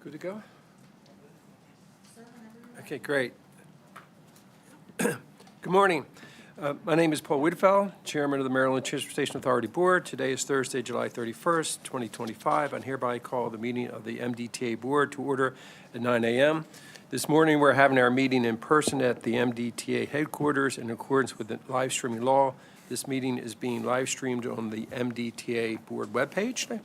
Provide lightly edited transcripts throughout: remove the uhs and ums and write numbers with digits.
Good to go? Okay, great. Good morning. My name is Paul Wiedefeld, Chairman of the Maryland Transportation Authority Board. Today is Thursday, July 31st, 2025. I hereby call the meeting of the MDTA Board to order at 9 a.m. This morning, we're having our meeting in person at the MDTA headquarters in accordance with the live streaming law. This meeting is being live streamed on the MDTA Board webpage.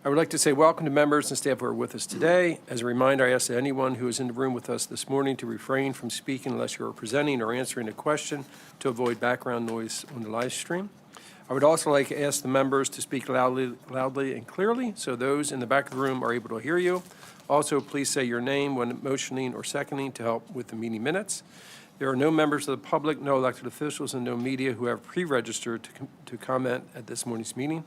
I would like to say welcome to members and staff who are with us today. As a reminder, I ask that anyone who is in the room with us this morning to refrain from speaking unless you are presenting or answering a question to avoid background noise on the live stream. I would also like to ask the members to speak loudly and clearly so those in the back of the room are able to hear you. Also, please say your name when motioning or seconding to help with the meeting minutes. There are no members of the public, no elected officials, and no media who have pre-registered to comment at this morning's meeting.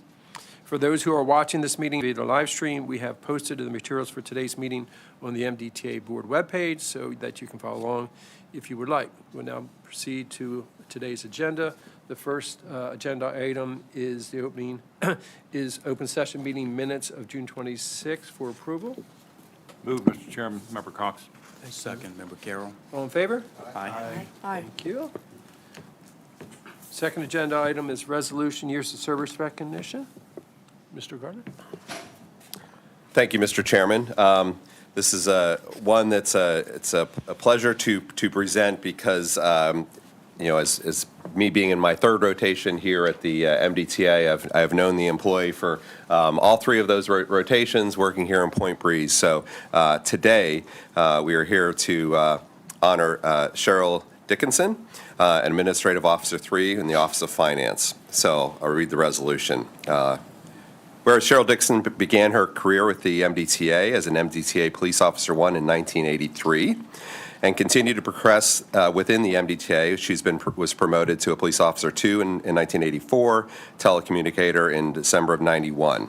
For those who are watching this meeting via the live stream, we have posted the materials for today's meeting on the MDTA Board webpage so that you can follow along if you would like. We'll now proceed to today's agenda. The first agenda item is the open session meeting minutes of June 26th for approval. Move, Mr. Chairman. Member Cox. Second, Member Carroll. All in favor? Aye. Thank you. Second agenda item is resolution years of service recognition. Mr. Garner. Thank you, Mr. Chairman. This is one that's it's a pleasure to present because you know, as me being in my third rotation here at the MDTA, I've known the employee for all three of those rotations, working here in Point Breeze. So today we are here to honor Cheryl Dickinson, Administrative Officer 3 in the Office of Finance. So I'll read the resolution. Whereas Cheryl Dickinson began her career with the MDTA as an MDTA Police Officer 1 in 1983 and continued to progress within the MDTA. She was promoted to a Police Officer 2 in 1984, telecommunicator in December of 91.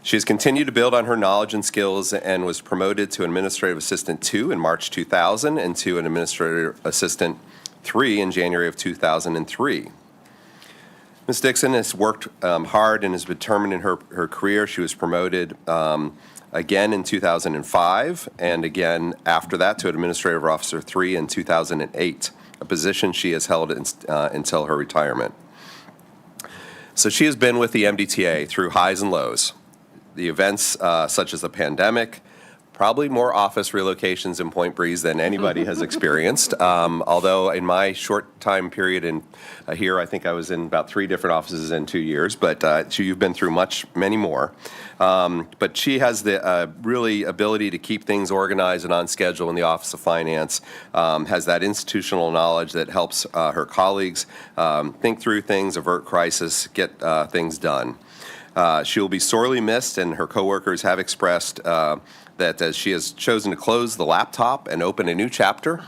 She has continued to build on her knowledge and skills and was promoted to Administrative Assistant 2 in March 2000 and to an Administrative Assistant 3 in January of 2003. Ms. Dixon has worked hard and is determined in her career. She was promoted again in 2005 and again after that to Administrative Officer 3 in 2008, a position she has held until her retirement. So she has been with the MDTA through highs and lows. The events such as the pandemic, probably more office relocations in Point Breeze than anybody has experienced. Although in my short time period in here, I think I was in about 3 different offices in 2 years, but you've been through many more. But she has the really ability to keep things organized and on schedule in the Office of Finance, has that institutional knowledge that helps her colleagues think through things, avert crisis, get things done. She will be sorely missed, and her coworkers have expressed that as she has chosen to close the laptop and open a new chapter,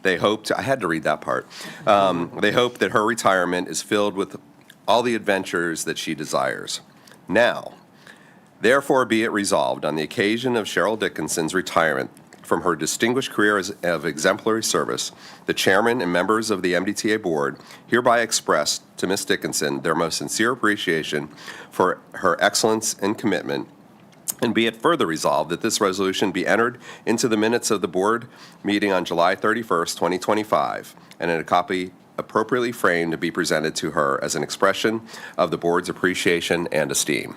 they hope to, I had to read that part, they hope that her retirement is filled with all the adventures that she desires. Now, therefore be it resolved, on the occasion of Cheryl Dickinson's retirement from her distinguished career of exemplary service, the chairman and members of the MDTA Board hereby express to Ms. Dickinson their most sincere appreciation for her excellence and commitment. And be it further resolved that this resolution be entered into the minutes of the board meeting on July 31st, 2025, and in a copy appropriately framed to be presented to her as an expression of the board's appreciation and esteem.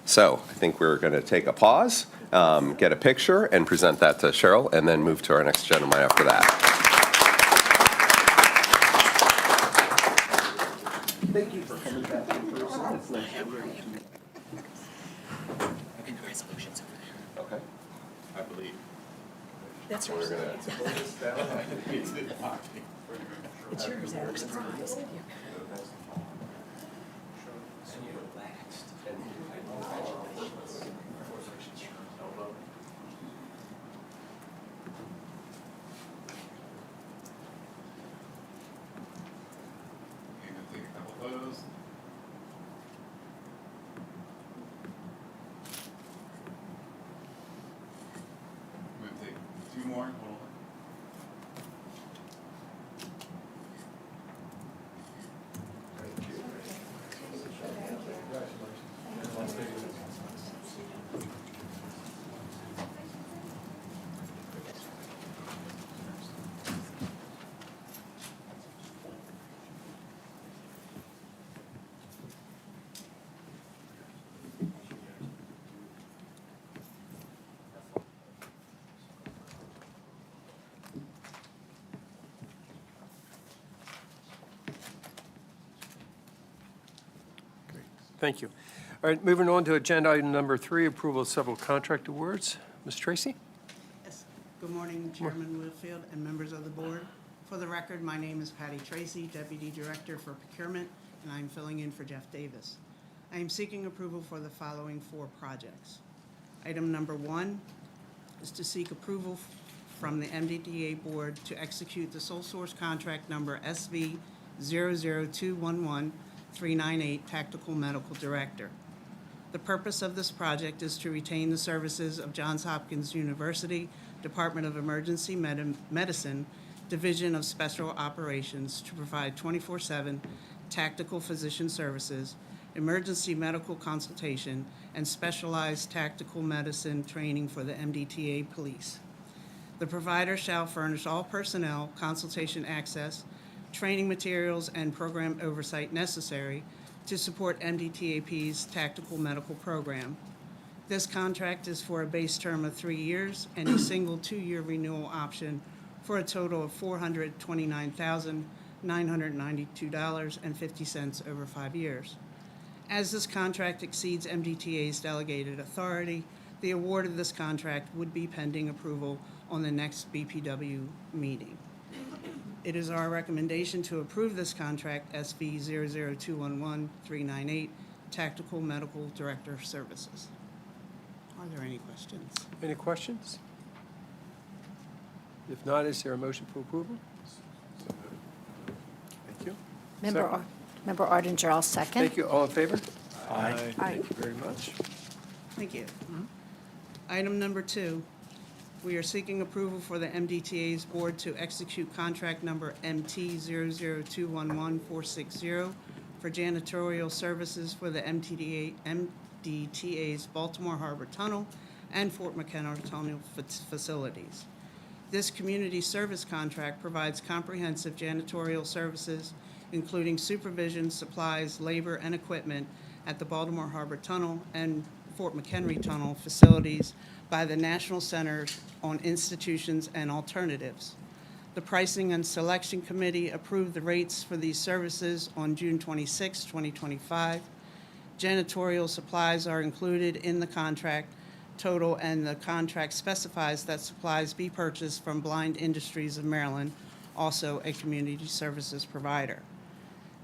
So I think we're going to take a pause, get a picture, and present that to Cheryl, and then move to our next agenda item after that. Thank you for coming back in person. It's nice to meet you. And the resolution's over there. Okay. I believe. That's We're yours. going to pull this down. It's yours, Eric. Surprise. Take a couple photos. We're going to take 2 more. Hold on. Thank you. All right, moving on to agenda item number 3, approval of several contract awards. Ms. Tracy? Yes. Good morning, Chairman Wiedefeld and members of the board. For the record, my name is Patty Tracy, Deputy Director for Procurement, and I'm filling in for Jeff Davis. I am seeking approval for the following 4 projects. Item number 1 is to seek approval from the MDTA Board to execute the sole source contract number SV 00211-398 Tactical Medical Director. The purpose of this project is to retain the services of Johns Hopkins University Department of Emergency Medicine, Division of Special Operations, to provide 24/7 tactical physician services, emergency medical consultation, and specialized tactical medicine training for the MDTA Police. The provider shall furnish all personnel, consultation access, training materials, and program oversight necessary to support MDTAP's tactical medical program. This contract is for a base term of 3 years and a single 2-year renewal option for a total of $429,992.50 over 5 years. As this contract exceeds MDTA's delegated authority, the award of this contract would be pending approval on the next BPW meeting. It is our recommendation to approve this contract, SV 00211-398, Tactical Medical Director Services. Are there any questions? Any questions? If not, is there a motion for approval? Thank you. Second. Member Ardinger, I'll second. Thank you. All in favor? Aye. Thank you very much. Thank you. Item number 2, we are seeking approval for the MDTA's board to execute contract number MT 00211-460 for janitorial services for the MDTA's Baltimore Harbor Tunnel and Fort McKenna Tunnel facilities. This community service contract provides comprehensive janitorial services, including supervision, supplies, labor, and equipment at the Baltimore Harbor Tunnel and Fort McHenry Tunnel facilities by the National Center on Institutions and Alternatives. The Pricing and Selection Committee approved the rates for these services on June 26, 2025. Janitorial supplies are included in the contract total, and the contract specifies that supplies be purchased from Blind Industries of Maryland, also a community services provider.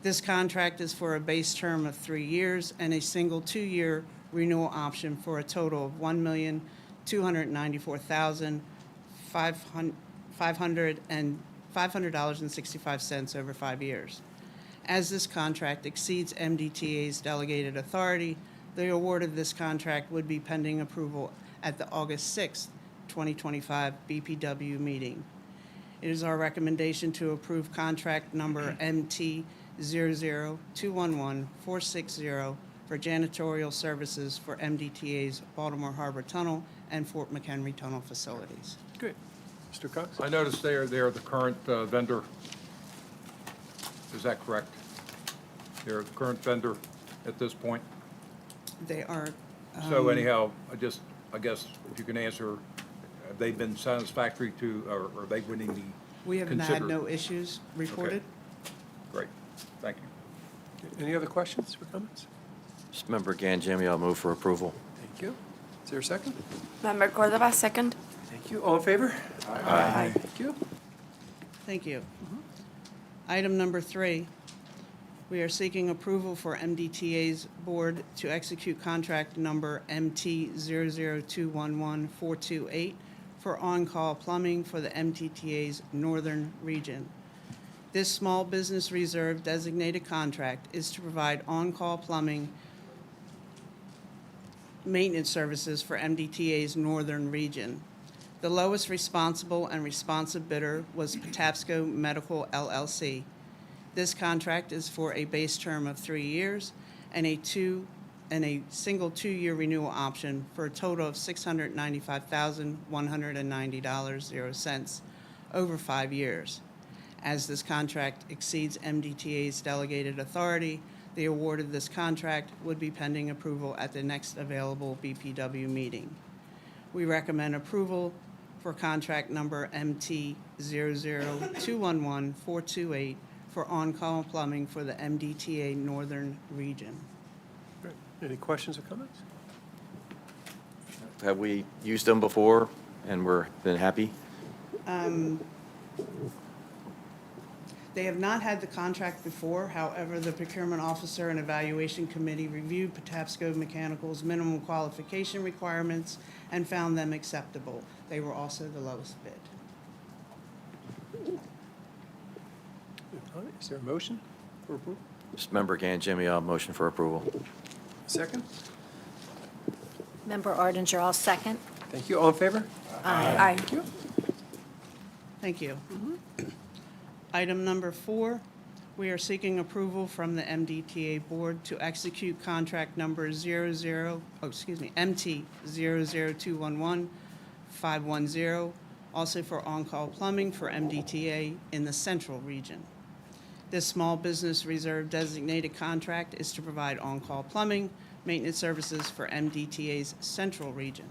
This contract is for a base term of 3 years and a single 2-year renewal option for a total of $1,294,500.65 over 5 years. As this contract exceeds MDTA's delegated authority, the award of this contract would be pending approval at the August 6, 2025 BPW meeting. It is our recommendation to approve contract number MT 00211-460 for janitorial services for MDTA's Baltimore Harbor Tunnel and Fort McHenry Tunnel facilities. Good. Mr. Cox? I noticed they are the current vendor. Is that correct? They're the current vendor at this point? They are. So anyhow, I guess if you can answer, have they been satisfactory to, or are they winning the We have had consider- no issues reported. Great, thank you. Any other questions or comments? This Member Ganjami, I'll move for approval. Thank you. Is there a second? Member Cordova, second. Thank you. All in favor? Aye. Thank you. Thank you. Item number 3, we are seeking approval for MDTA's board to execute contract number MT 00211-428 for on-call plumbing for the MDTA's northern region. This small business reserve designated contract is to provide on-call plumbing maintenance services for MDTA's northern region. The lowest responsible and responsive bidder was Patapsco Medical LLC. This contract is for a base term of 3 years and a single 2-year renewal option for a total of $695,190.00 over 5 years. As this contract exceeds MDTA's delegated authority, the award of this contract would be pending approval at the next available BPW meeting. We recommend approval for contract number MT 00211-428 for on-call plumbing for the MDTA Northern Region. Great. Any questions or comments? Have we used them before and we're been happy? They have not had the contract before. However, the procurement officer and evaluation committee reviewed Patapsco Mechanical's minimum qualification requirements and found them acceptable. They were also the lowest bid. Is there a motion for approval? Member Ganjemian, motion for approval. Second? Member Arndinger, I'll second. Thank you. All in favor? Aye. Thank you. Thank you. Item number 4, we are seeking approval from the MDTA Board to execute contract number MT 00211-510, also for on-call plumbing for MDTA in the Central Region. This Small Business Reserve designated contract is to provide on-call plumbing maintenance services for MDTA's Central Region.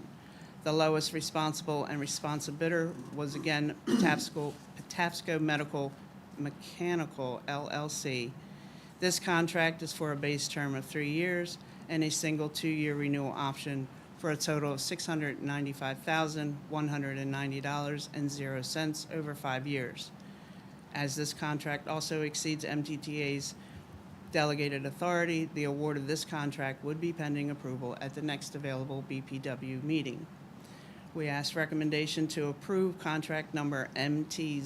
The lowest responsible and responsive bidder was again Patapsco Mechanical LLC. This contract is for a base term of 3 years and a single 2-year renewal option for a total of $695,190.00 over 5 years. As this contract also exceeds MDTA's delegated authority, the award of this contract would be pending approval at the next available BPW meeting. We ask recommendation to approve contract number MT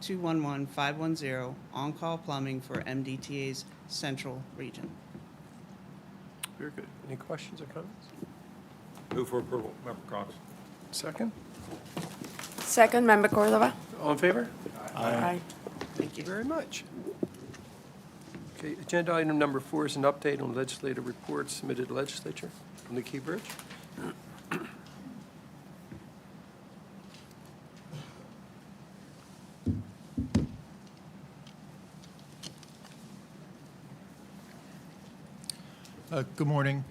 00211-510, on-call plumbing for MDTA's Central Region. Very good. Any questions or comments? Move for approval. Member Cox. Second? Second, Member Cordova? All in favor? Aye. Thank you very much. Okay, agenda item number 4 is an update on legislative reports submitted to legislature from the Key Bridge. Good morning.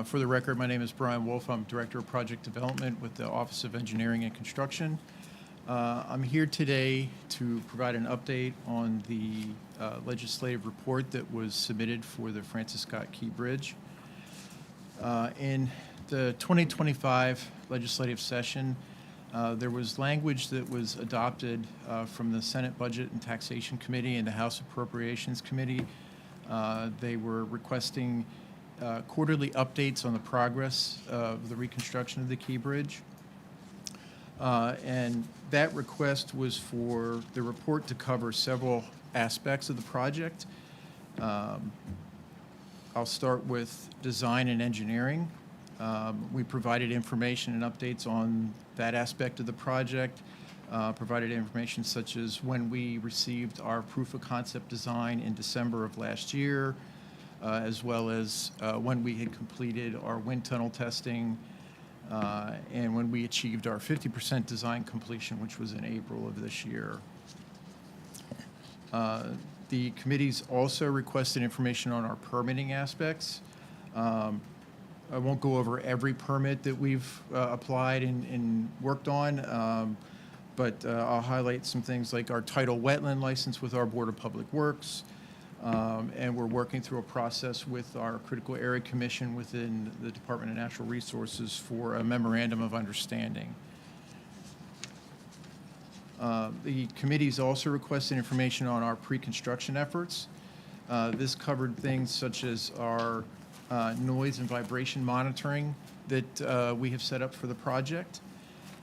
For the record, my name is Brian Wolf. I'm Director of Project Development with the Office of Engineering and Construction. I'm here today to provide an update on the legislative report that was submitted for the Francis Scott Key Bridge. In the 2025 legislative session, there was language that was adopted from the Senate Budget and Taxation Committee and the House Appropriations Committee. They were requesting quarterly updates on the progress of the reconstruction of the Key Bridge. And that request was for the report to cover several aspects of the project. I'll start with design and engineering. We provided information and updates on that aspect of the project, provided information such as when we received our proof of concept design in December of last year, as well as when we had completed our wind tunnel testing, and when we achieved our 50% design completion, which was in April of this year. The committees also requested information on our permitting aspects. I won't go over every permit that we've applied and worked on, but I'll highlight some things like our tidal wetland license with our Board of Public Works, and we're working through a process with our Critical Area Commission within the Department of Natural Resources for a memorandum of understanding. The committees also requested information on our pre-construction efforts. This covered things such as our noise and vibration monitoring that we have set up for the project.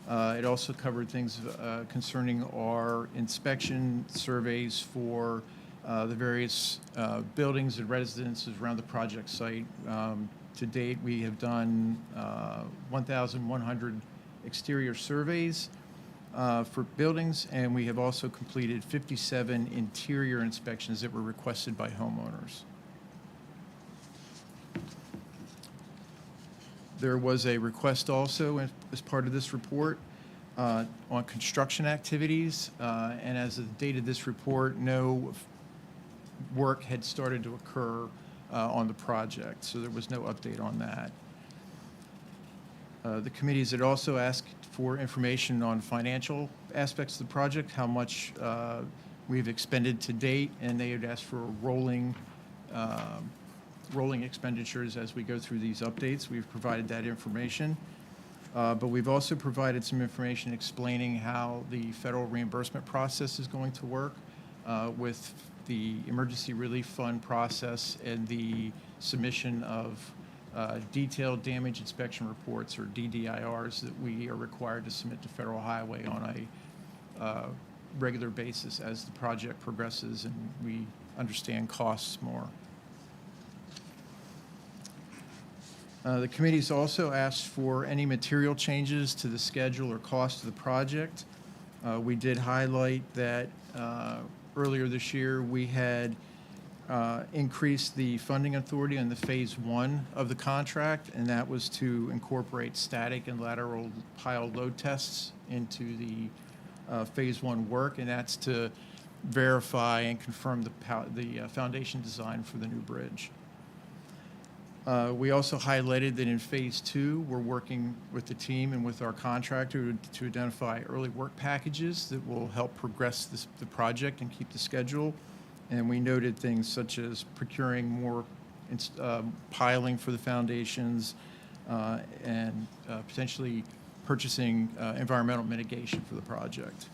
It also covered things concerning our inspection surveys for the various buildings and residences around the project site. To date, we have done 1,100 exterior surveys for buildings, and we have also completed 57 interior inspections that were requested by homeowners. There was a request also as part of this report on construction activities, and as of the date of this report, no work had started to occur on the project, so there was no update on that. The committees had also asked for information on financial aspects of the project, how much we've expended to date, and they had asked for a rolling rolling expenditures as we go through these updates. We've provided that information. But we've also provided some information explaining how the federal reimbursement process is going to work with the Emergency Relief Fund process and the submission of detailed damage inspection reports, or DDIRs, that we are required to submit to Federal Highway on a regular basis as the project progresses and we understand costs more. The committee's also asked for any material changes to the schedule or cost of the project. We did highlight that earlier this year we had increased the funding authority on the Phase 1 of the contract, and that was to incorporate static and lateral pile load tests into the Phase 1 work, and that's to verify and confirm the foundation design for the new bridge. We also highlighted that in Phase 2, we're working with the team and with our contractor to identify early work packages that will help progress the project and keep the schedule. And we noted things such as procuring more piling for the foundations and potentially purchasing environmental mitigation for the project.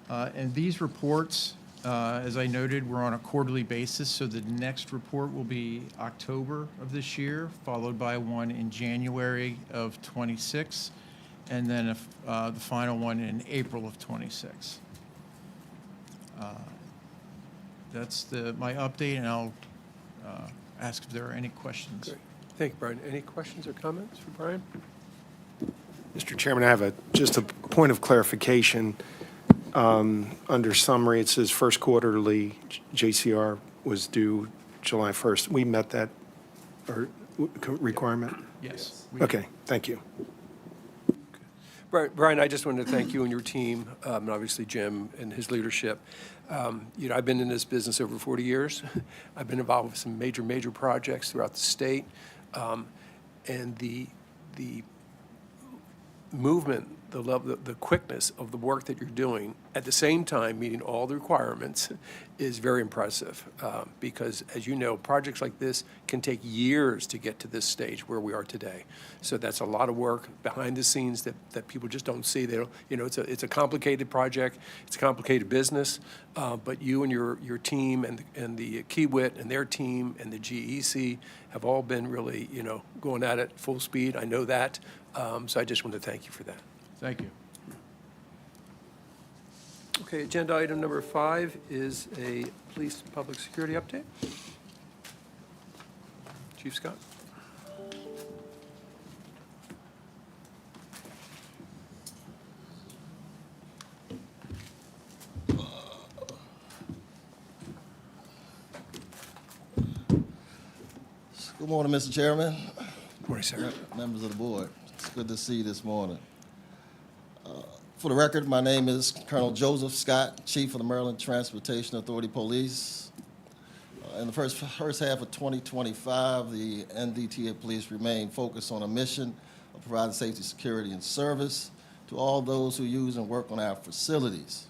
And these reports, as I noted, we're on a quarterly basis, so the next report will be October of this year, followed by one in January of '26, and then the final one in April of '26. That's my update, and I'll ask if there are any questions. Great. Thank you, Brian. Any questions or comments for Brian? Mr. Chairman, I have just a point of clarification. Under summary, it says first quarterly JCR was due July 1st. We met that requirement? Yes. Okay, thank you. Brian, I just wanted to thank you and your team, and obviously Jim and his leadership. I've been in this business over 40 years. I've been involved with some major projects throughout the state, and the movement, the quickness of the work that you're doing, at the same time meeting all the requirements, is very impressive. Because, as you know, projects like this can take years to get to this stage where we are today. So that's a lot of work behind the scenes that people just don't see. They don't, it's a complicated project. It's a complicated business. But you and your team and the Kiewit and their team and the GEC have all been really, going at it full speed. I know that. So I just want to thank you for that. Thank you. Okay, agenda item number 5 is a police public security update. Chief Scott. Good morning, Mr. Chairman, Morning, sir. members of the board. It's good to see you this morning. For the record, my name is Colonel Joseph Scott, Chief of the Maryland Transportation Authority Police. In the first half of 2025, the MDTA Police remain focused on a mission of providing safety, security, and service to all those who use and work on our facilities.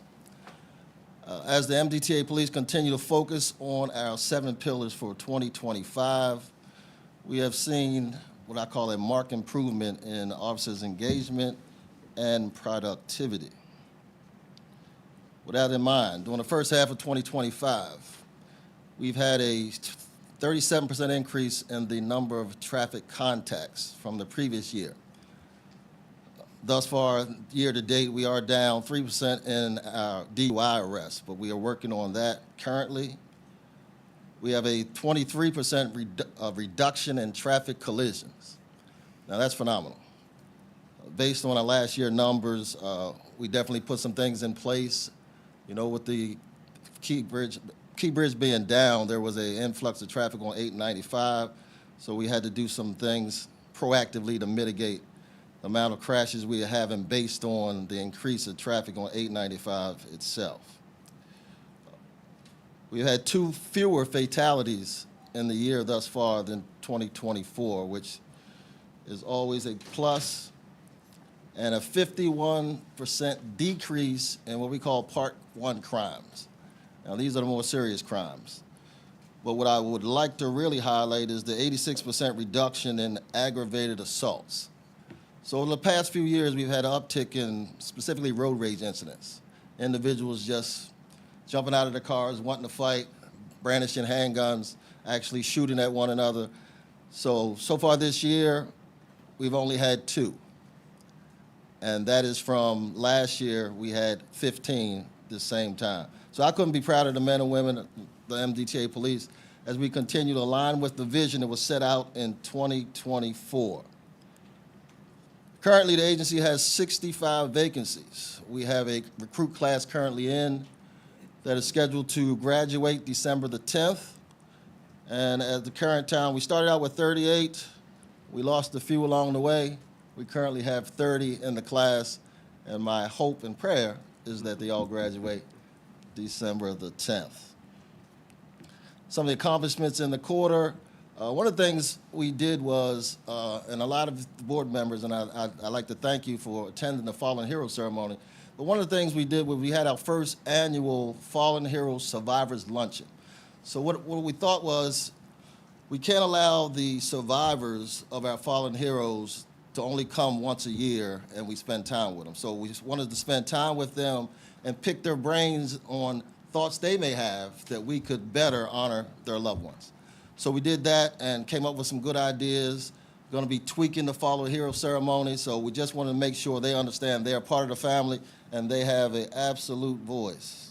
As the MDTA Police continue to focus on our 7 pillars for 2025, we have seen what I call a marked improvement in officers' engagement and productivity. With that in mind, during the first half of 2025, we've had a 37% increase in the number of traffic contacts from the previous year. Thus far, year to date, we are down 3% in our DUI arrests, but we are working on that currently. We have a 23% reduction in traffic collisions. Now, that's phenomenal. Based on our last year numbers, we definitely put some things in place. With the Key Bridge being down, there was an influx of traffic on 895, so we had to do some things proactively to mitigate the amount of crashes we are having based on the increase of traffic on 895 itself. We've had 2 fewer fatalities in the year thus far than 2024, which is always a plus, and a 51% decrease in what we call Part 1 crimes. Now, these are the more serious crimes. But what I would like to really highlight is the 86% reduction in aggravated assaults. So over the past few years, we've had an uptick in specifically road rage incidents. Individuals just jumping out of their cars, wanting to fight, brandishing handguns, actually shooting at one another. So far this year, we've only had 2. And that is from last year, we had 15 the same time. So I couldn't be prouder of the men and women, the MDTA Police, as we continue to align with the vision that was set out in 2024. Currently, the agency has 65 vacancies. We have a recruit class currently in that is scheduled to graduate December the 10th. And at the current time, we started out with 38. We lost a few along the way. We currently have 30 in the class, and my hope and prayer is that they all graduate December the 10th. Some of the accomplishments in the quarter, one of the things we did was, and a lot of the board members, and I'd like to thank you for attending the Fallen Hero ceremony, but one of the things we did was we had our first annual Fallen Hero Survivors Luncheon. So what we thought was, we can't allow the survivors of our fallen heroes to only come once a year and we spend time with them. So we just wanted to spend time with them and pick their brains on thoughts they may have that we could better honor their loved ones. So we did that and came up with some good ideas. Going to be tweaking the Fallen Hero ceremony, so we just want to make sure they understand they're part of the family and they have an absolute voice.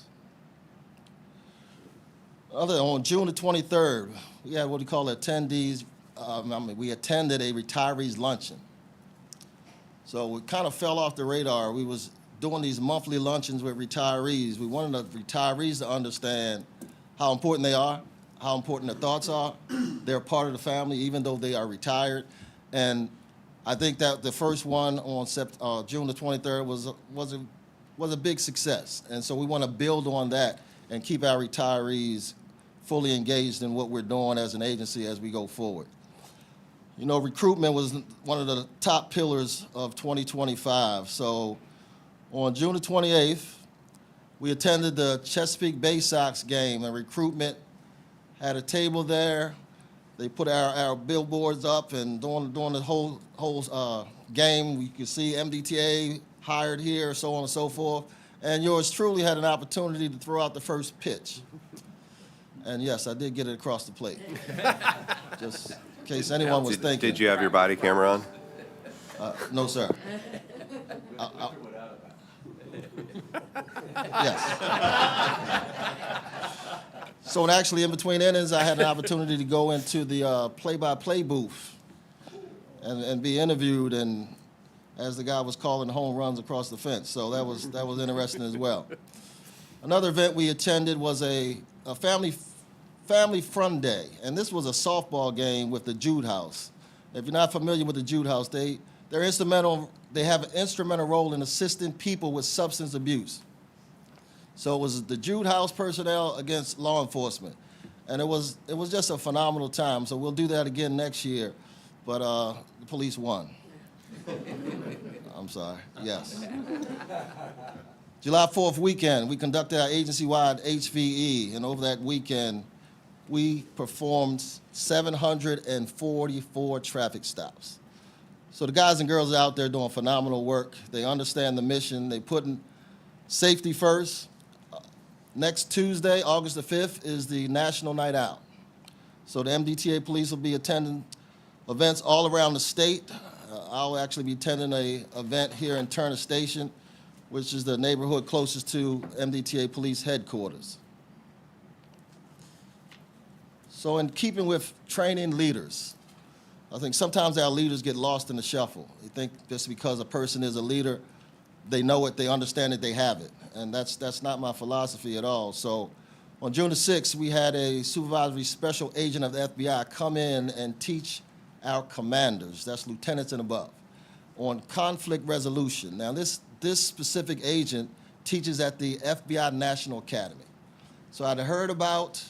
On June the 23rd, we had what we call attendees, we attended a retirees luncheon. So we kind of fell off the radar. We was doing these monthly luncheons with retirees. We wanted the retirees to understand how important they are, how important their thoughts are. They're part of the family, even though they are retired. And I think that the first one on June the 23rd was a big success. And so we want to build on that and keep our retirees fully engaged in what we're doing as an agency as we go forward. You know, recruitment was one of the top pillars of 2025. So on June the 28th, we attended the Chesapeake Bay Sox game, and recruitment had a table there. They put our billboards up, and during the whole game, we could see MDTA hired here, so on and so forth. And yours truly had an opportunity to throw out the first pitch. And yes, I did get it across the plate. Just in case anyone was thinking. Did you have your body camera on? No, sir. Yes. So actually, in between innings, I had an opportunity to go into the play-by-play booth and be interviewed, and as the guy was calling home runs across the fence. So that was interesting as well. Another event we attended was a family fun day, and this was a softball game with the Jude House. If you're not familiar with the Jude House, they're instrumental. They have an instrumental role in assisting people with substance abuse. So it was the Jude House personnel against law enforcement, and it was just a phenomenal time. So we'll do that again next year, but the police won. I'm sorry. Yes. July 4th weekend, we conducted our agency-wide HVE, and over that weekend, we performed 744 traffic stops. So the guys and girls out there doing phenomenal work. They understand the mission. They putting safety first. Next Tuesday, August the 5th, is the National Night Out. So the MDTA Police will be attending events all around the state. I'll actually be attending an event here in Turner Station, which is the neighborhood closest to MDTA Police headquarters. So in keeping with training leaders, I think sometimes our leaders get lost in the shuffle. They think just because a person is a leader, they know it, they understand it, they have it. And that's not my philosophy at all. So on June the 6th, we had a supervisory special agent of the FBI come in and teach our commanders, that's lieutenants and above, on conflict resolution. Now this specific agent teaches at the FBI National Academy. So I'd heard about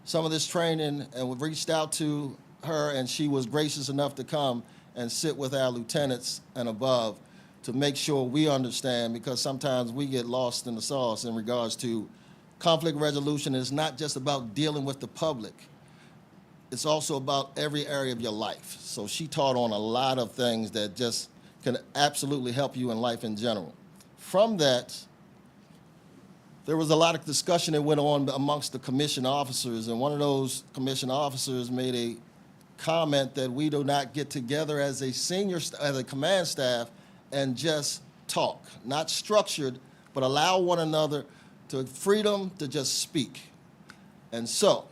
some of this training and we reached out to her, and she was gracious enough to come and sit with our lieutenants and above to make sure we understand, because sometimes we get lost in the sauce in regards to conflict resolution. It's not just about dealing with the public. it's also about every area of your life. So she taught on a lot of things that just can absolutely help you in life in general. From that, there was a lot of discussion that went on amongst the commission officers, and one of those commission officers made a comment that we do not get together as a command staff and just talk, not structured, but allow one another to freedom to just speak. And so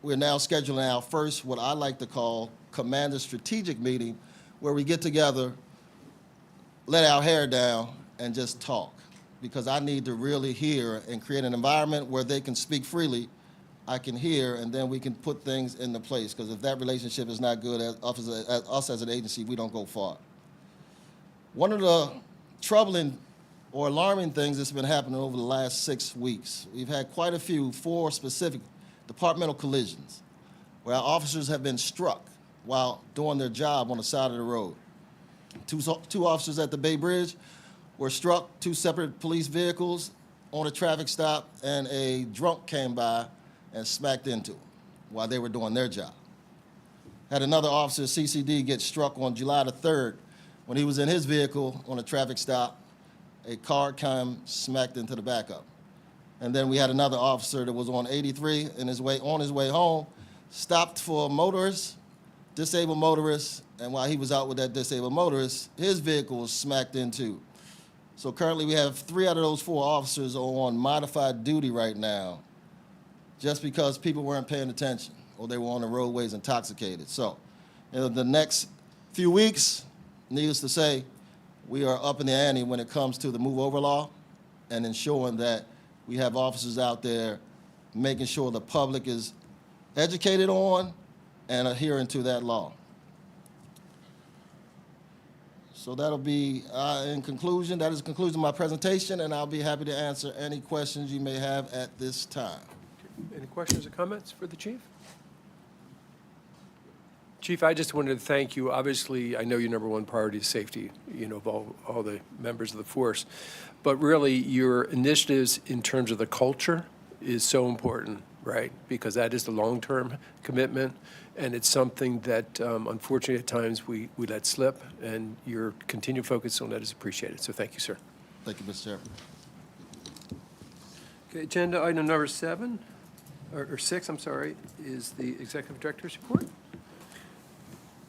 we're now scheduling our first, what I like to call, commander strategic meeting, where we get together, let our hair down, and just talk. Because I need to really hear and create an environment where they can speak freely. I can hear, and then we can put things into place. Because if that relationship is not good, as us as an agency, we don't go far. One of the troubling or alarming things that's been happening over the last 6 weeks, we've had quite a few, 4 specific departmental collisions where our officers have been struck while doing their job on the side of the road. Two officers at the Bay Bridge were struck, 2 separate police vehicles on a traffic stop, and a drunk came by and smacked into them while they were doing their job. Had another officer, CCD, get struck on July the 3rd when he was in his vehicle on a traffic stop. A car came, smacked into the backup. And then we had another officer that was on 83 on his way home, stopped for a motorist, disabled motorist, and while he was out with that disabled motorist, his vehicle was smacked into. So currently we have 3 out of those 4 officers on modified duty right now just because people weren't paying attention or they were on the roadways intoxicated. So in the next few weeks, needless to say, we are up in the ante when it comes to the move over law and ensuring that we have officers out there making sure the public is educated on and adhering to that law. So that'll be, in conclusion, that is the conclusion of my presentation, and I'll be happy to answer any questions you may have at this time. Any questions or comments for the chief? Chief, I just wanted to thank you. Obviously, I know your number one priority is safety, of all the members of the force. But really, your initiatives in terms of the culture is so important, right? Because that is the long-term commitment, and it's something that, unfortunately, at times we let slip, and your continued focus on that is appreciated. So thank you, sir. Thank you, Mr. Chairman. Okay, agenda item number 7, or 6, I'm sorry, is the executive director's report.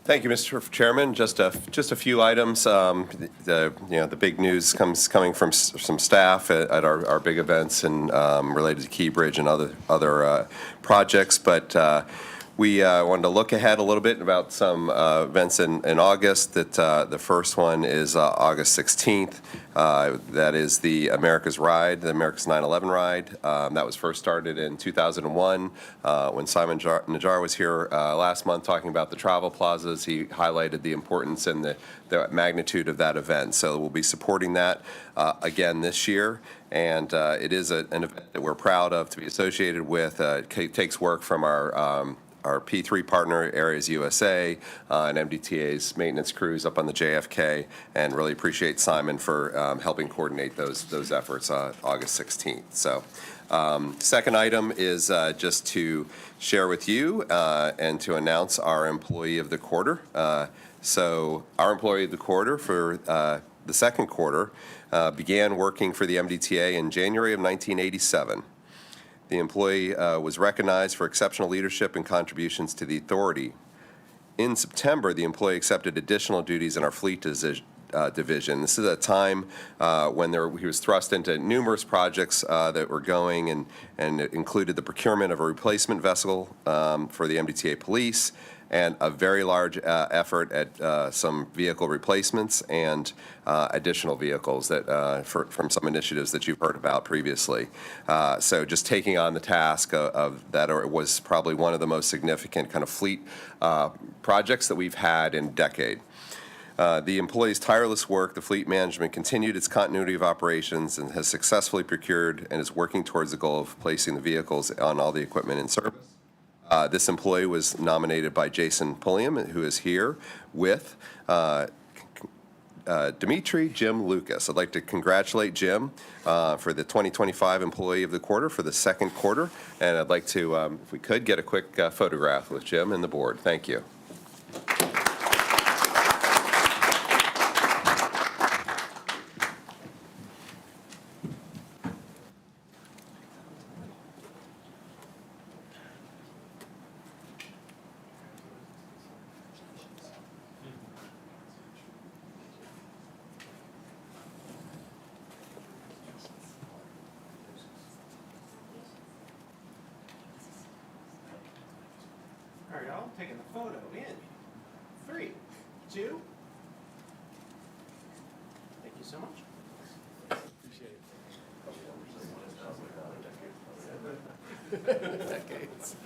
Thank you, Mr. Chairman. Just a few items. The big news coming from some staff at our big events and related to Key Bridge and other projects. But we wanted to look ahead a little bit about some events in August. That the first one is August 16th. That is the America's Ride, the America's 9/11 Ride. That was first started in 2001 when Simon Najjar was here last month talking about the travel plazas. He highlighted the importance and the magnitude of that event. So we'll be supporting that again this year. And it is an event that we're proud of to be associated with. It takes work from our P3 partner, Areas USA, and MDTA's maintenance crews up on the JFK, and really appreciate Simon for helping coordinate those efforts August 16th. So second item is just to share with you and to announce our Employee of the Quarter. So our Employee of the Quarter for the second quarter began working for the MDTA in January of 1987. The employee was recognized for exceptional leadership and contributions to the authority. In September, the employee accepted additional duties in our fleet division. This is a time when he was thrust into numerous projects that were going, and it included the procurement of a replacement vessel for the MDTA police, and a very large effort at some vehicle replacements and additional vehicles that from some initiatives that you've heard about previously. So just taking on the task of that, or it was probably one of the most significant kind of fleet projects that we've had in a decade. The employee's tireless work, the fleet management continued its continuity of operations and has successfully procured and is working towards the goal of placing the vehicles on all the equipment in service. This employee was nominated by Jason Pulliam, who is here with Dimitri Jim Lucas. I'd like to congratulate Jim for the 2025 Employee of the Quarter for the second quarter, and I'd like to, if we could, get a quick photograph with Jim and the board. Thank you. All right, y'all, taking the photo in 3, 2. Thank you so much. Appreciate it. Decades.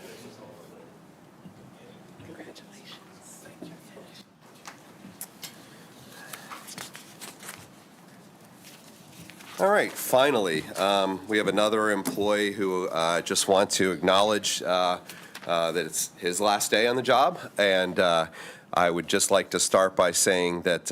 Congratulations. Thank you. All right, finally, we have another employee who just want to acknowledge that it's his last day on the job, and I would just like to start by saying that,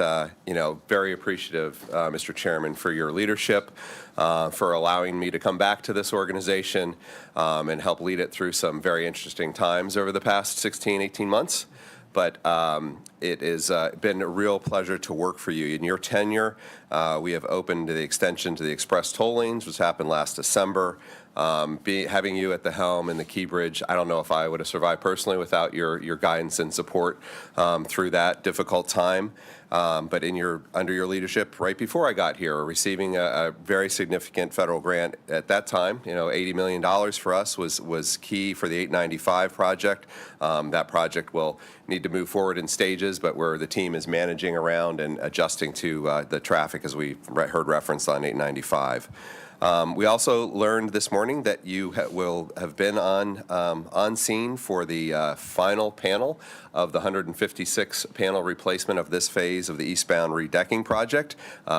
very appreciative, Mr. Chairman, for your leadership, for allowing me to come back to this organization and help lead it through some very interesting times over the past 16, 18 months. But it has been a real pleasure to work for you. In your tenure, we have opened the extension to the express toll lanes, which happened last December. Having you at the helm in the Key Bridge, I don't know if I would have survived personally without your guidance and support through that difficult time. But under your leadership, right before I got here, receiving a very significant federal grant at that time, $80 million for us was key for the 895 project. That project will need to move forward in stages, but where the team is managing around and adjusting to the traffic, as we heard referenced on 895. We also learned this morning that you will have been on scene for the final panel of the 156 panel replacement of this phase of the eastbound redecking project.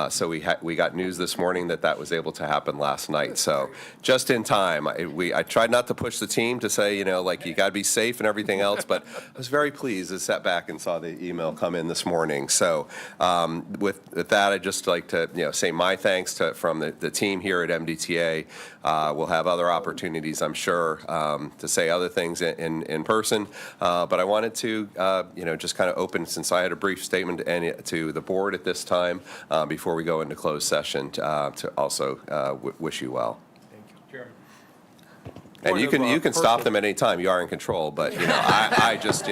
So we got news this morning that was able to happen last night. So just in time. I tried not to push the team to say, you got to be safe and everything else, but I was very pleased to sat back and saw the email come in this morning. So with that, I'd just like to say my thanks from the team here at MDTA. We'll have other opportunities, I'm sure, to say other things in person. But I wanted to, just kind of open, since I had a brief statement to the board at this time before we go into closed session, to also wish you well. Thank you, Chairman. And you can stop them at any time. You are in control, but I just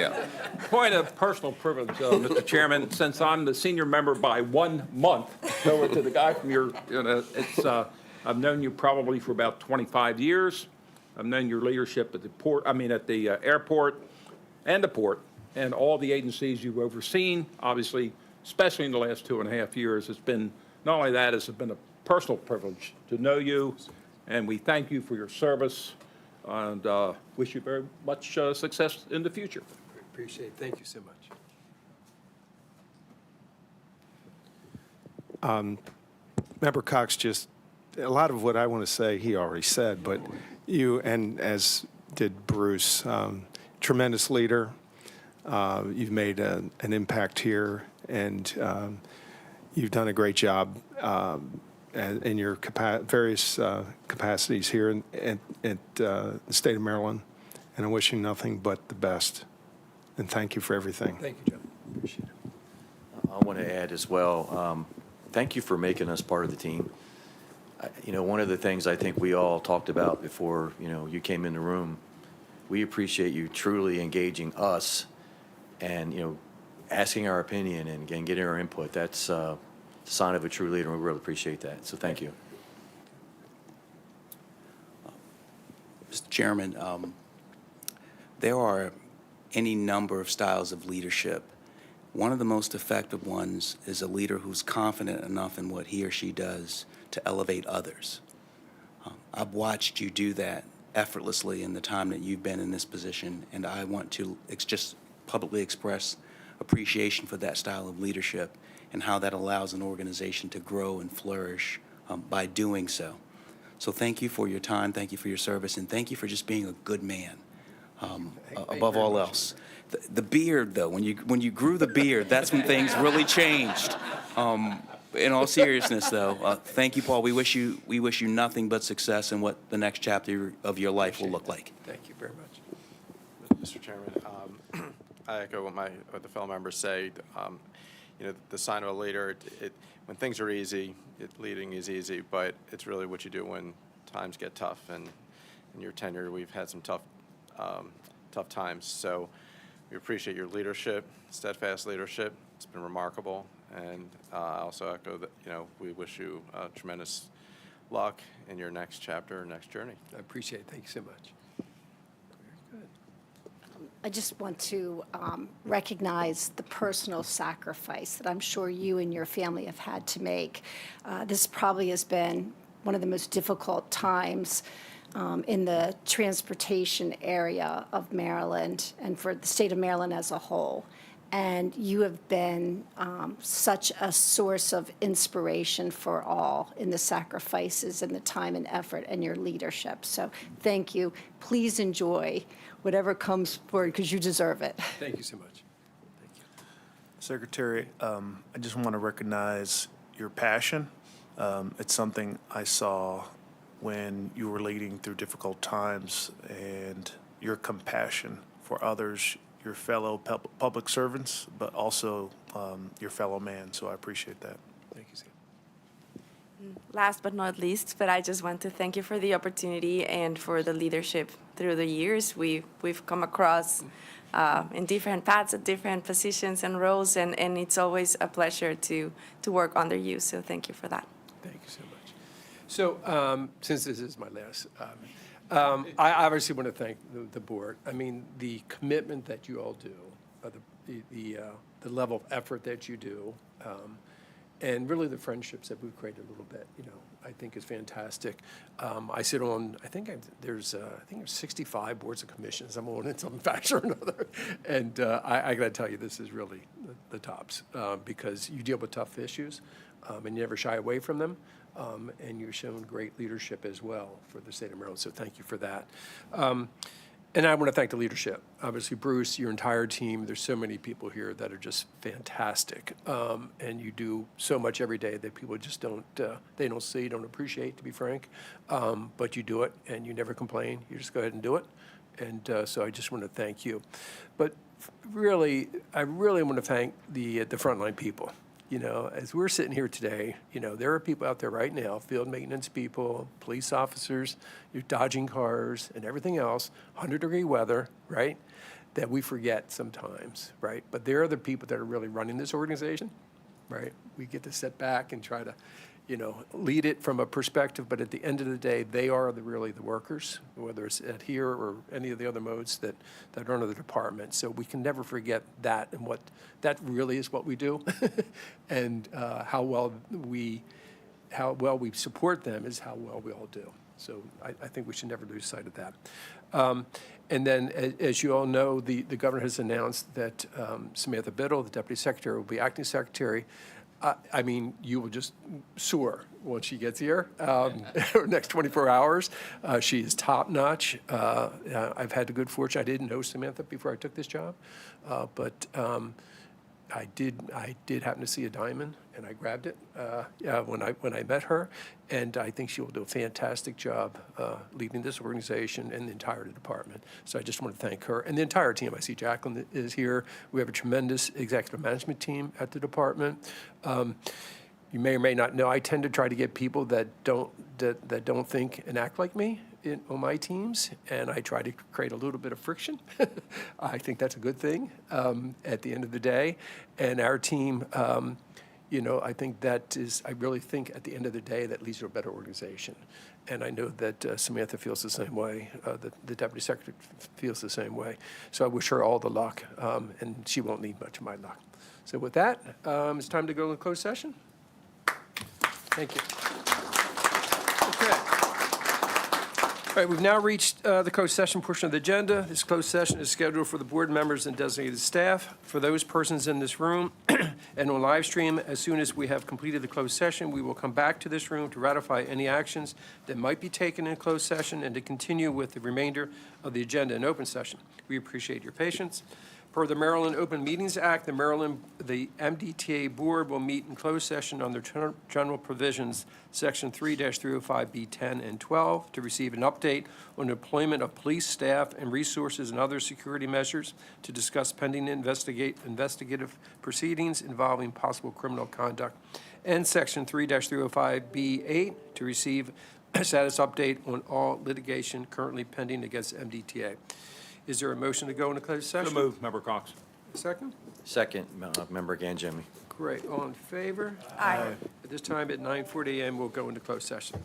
Point of personal privilege, Mr. Chairman, since I'm the senior member by 1 month, over to the guy from your, I've known you probably for about 25 years. I've known your leadership at the airport and the port, and all the agencies you've overseen, obviously, especially in the last 2.5 years. It's been, not only that, it's been a personal privilege to know you, and we thank you for your service, and wish you very much success in the future. Appreciate it. Thank you so much. Member Cox, just a lot of what I want to say, he already said, but you, and as did Bruce, tremendous leader. You've made an impact here, and you've done a great job in your various capacities here at the state of Maryland, and I wish you nothing but the best. And thank you for everything. Thank you, John. Appreciate it. I want to add as well, thank you for making us part of the team. One of the things I think we all talked about before, you came in the room, we appreciate you truly engaging us and, asking our opinion and getting our input. That's a sign of a true leader, and we really appreciate that. So thank you. Mr. Chairman, there are any number of styles of leadership. One of the most effective ones is a leader who's confident enough in what he or she does to elevate others. I've watched you do that effortlessly in the time that you've been in this position, and I want to just publicly express appreciation for that style of leadership and how that allows an organization to grow and flourish by doing so. So thank you for your time, thank you for your service, and thank you for just being a good man. Above all else. The beard, though, when you grew the beard, that's when things really changed. In all seriousness, though, thank you, Paul. We wish you nothing but success in what the next chapter of your life will look like. Thank you very much. Mr. Chairman, I echo what the fellow members say. The sign of a leader, when things are easy, leading is easy, but it's really what you do when times get tough. And in your tenure, we've had some tough times. So we appreciate your leadership, steadfast leadership. It's been remarkable. And I also echo that, we wish you tremendous luck in your next chapter, next journey. I appreciate it. Thank you so much. Very good. I just want to recognize the personal sacrifice that I'm sure you and your family have had to make. This probably has been one of the most difficult times in the transportation area of Maryland and for the state of Maryland as a whole. And you have been such a source of inspiration for all in the sacrifices and the time and effort and your leadership. So thank you. Please enjoy whatever comes forward because you deserve it. Thank you so much. Thank you. Secretary, I just want to recognize your passion. It's something I saw when you were leading through difficult times, and your compassion for others, your fellow public servants, but also your fellow man. So I appreciate that. Thank you, Sam. Last but not least, but I just want to thank you for the opportunity and for the leadership through the years. We've come across in different paths, at different positions and roles, and it's always a pleasure to work under you. So thank you for that. Thank you so much. So since this is my last, I obviously want to thank the board. I mean, the commitment that you all do, the level of effort that you do, and really the friendships that we've created a little bit, I think is fantastic. I sit on, I think there's 65 boards and commissions. I'm on in some fashion or another. And I got to tell you, this is really the tops because you deal with tough issues and you never shy away from them. And you've shown great leadership as well for the state of Maryland, so thank you for that. And I want to thank the leadership. Obviously, Bruce, your entire team, there's so many people here that are just fantastic. And you do so much every day that people just don't see, don't appreciate, to be frank. But you do it, and you never complain. You just go ahead and do it. And so I just want to thank you. But really, I really want to thank the frontline people. As we're sitting here today, there are people out there right now, field maintenance people, police officers, you're dodging cars and everything else, 100-degree weather, right, that we forget sometimes, right? But there are the people that are really running this organization, right? We get to sit back and try to, lead it from a perspective, but at the end of the day, they are really the workers, whether it's at here or any of the other modes that are under the department. So we can never forget that and what that really is what we do, and how well we support them is how well we all do. So I think we should never lose sight of that. And then, as you all know, the governor has announced that Samantha Biddle, the deputy secretary, will be acting secretary. I mean, you will just soar once she gets here. Next 24 hours, she is top notch. I've had the good fortune. I didn't know Samantha before I took this job, but I did happen to see a diamond, and I grabbed it when I met her, and I think she will do a fantastic job leading this organization and the entire department. So I just want to thank her and the entire team. I see Jacqueline is here. We have a tremendous executive management team at the department. You may or may not know, I tend to try to get people that don't think and act like me on my teams, and I try to create a little bit of friction. I think that's a good thing at the end of the day. And our team, I think that is, I really think at the end of the day that leads to a better organization. And I know that Samantha feels the same way, the deputy secretary feels the same way. So I wish her all the luck, and she won't need much of my luck. So with that, it's time to go into closed session. Thank you. Okay. All right, we've now reached the closed session portion of the agenda. This closed session is scheduled for the board members and designated staff. For those persons in this room and on live stream, as soon as we have completed the closed session, we will come back to this room to ratify any actions that might be taken in closed session and to continue with the remainder of the agenda in open session. We appreciate your patience. Per the Maryland Open Meetings Act, the MDTA Board will meet in closed session under general provisions, Section 3-305B10 and 12, to receive an update on the deployment of police staff and resources and other security measures, to discuss pending investigative proceedings involving possible criminal conduct, and Section 3-305B8, to receive a status update on all litigation currently pending against MDTA. Is there a motion to go into closed So session? moved, Member Cox. Second? Second, Member Ganjemi. Great. All in favor? Aye. At this time, at 9:40 a.m., we'll go into closed session.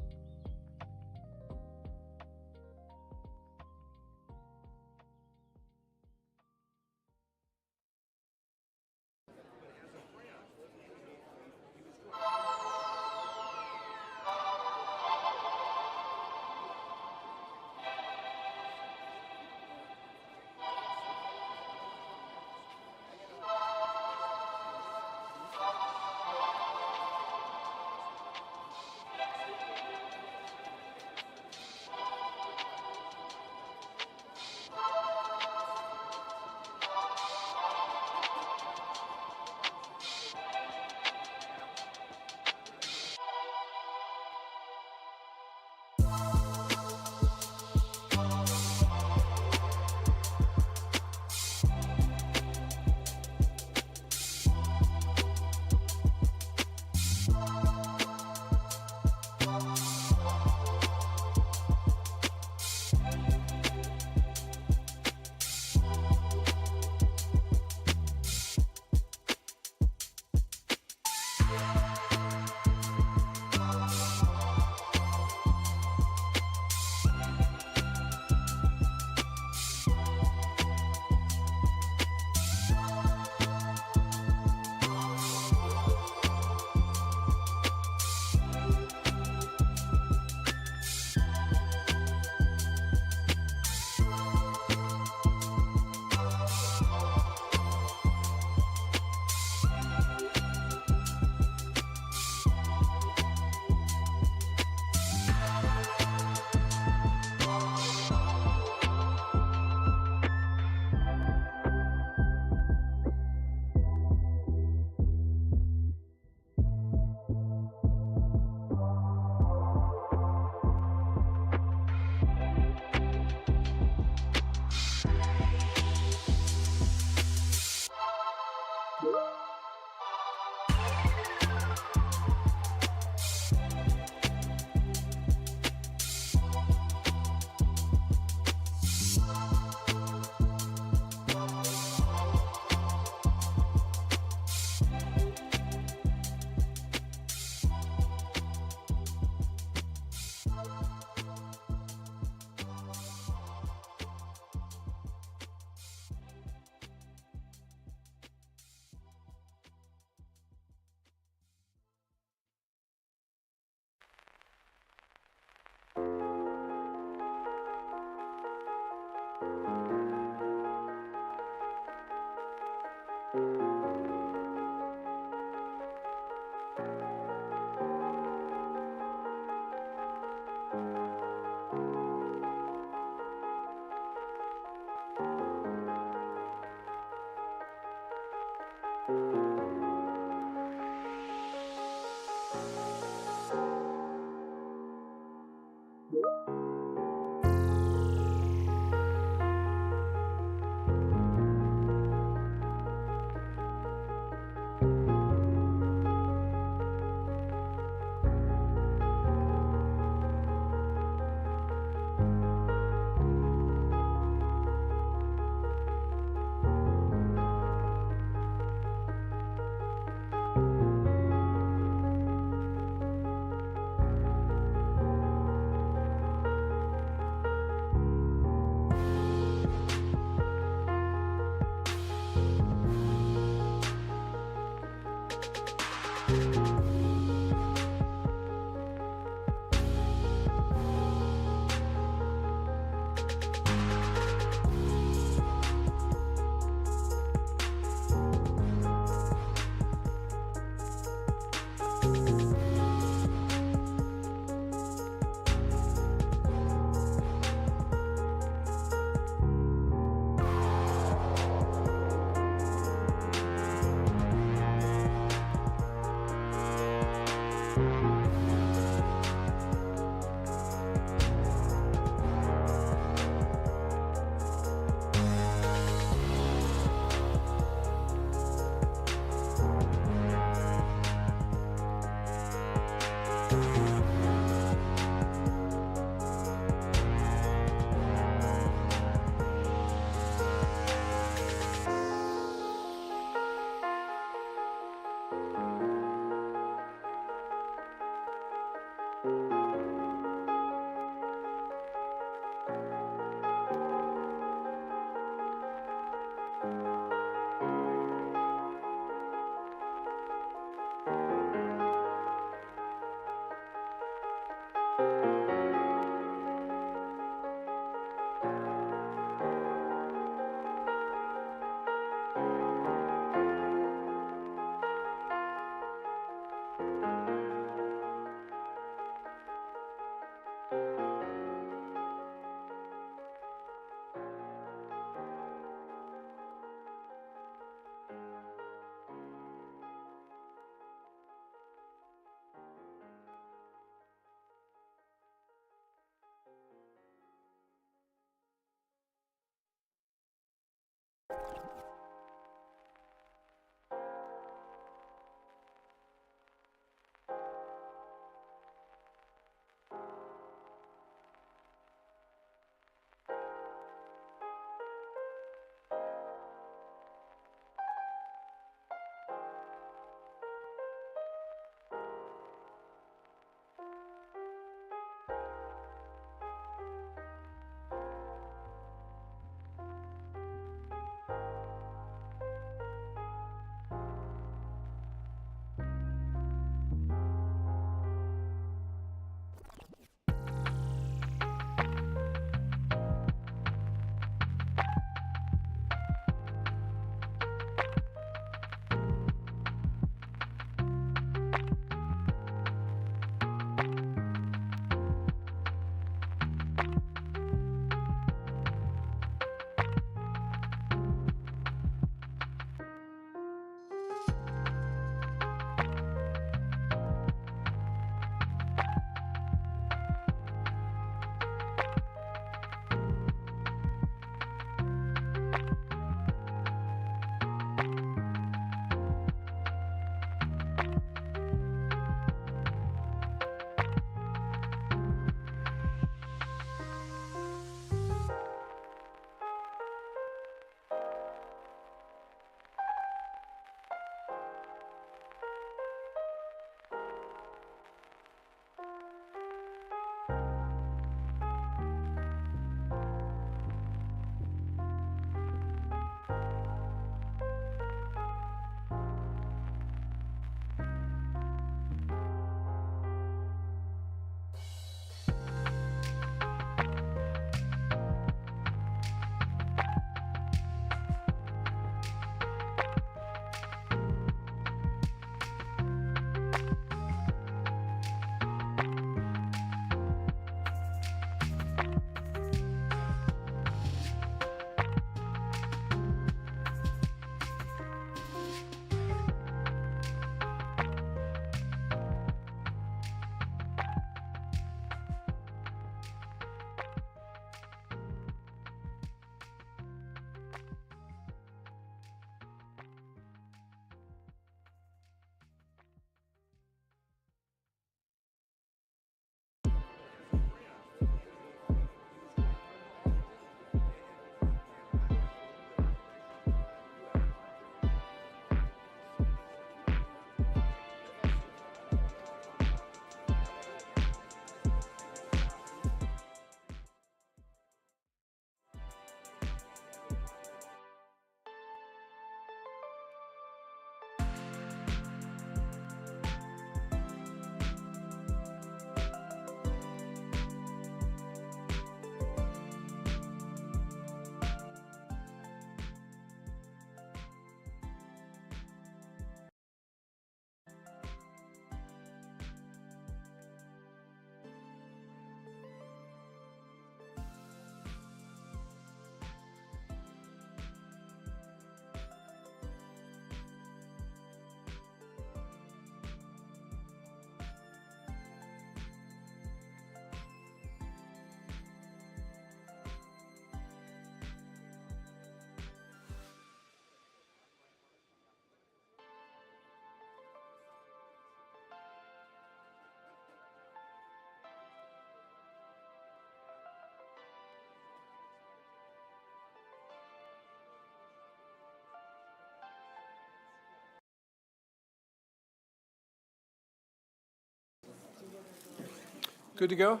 Good to go?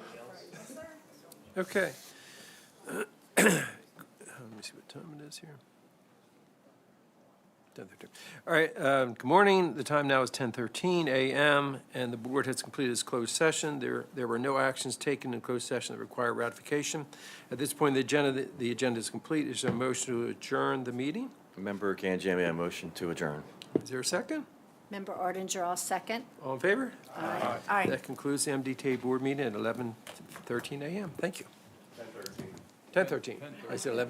Okay. Let me see what time it is here. 10:13. All right, good morning. The time now is 10:13 a.m., and the board has completed its closed session. There were no actions taken in closed session that require ratification. At this point, the agenda is complete. Is there a motion to adjourn the meeting? Member Kanjami, I motion to adjourn. Is there a second? Member Artinger, I'll second. All in favor? Aye. That concludes the MDTA Board meeting at 11:13 a.m. Thank you. 10:13. 10:13. I said 11.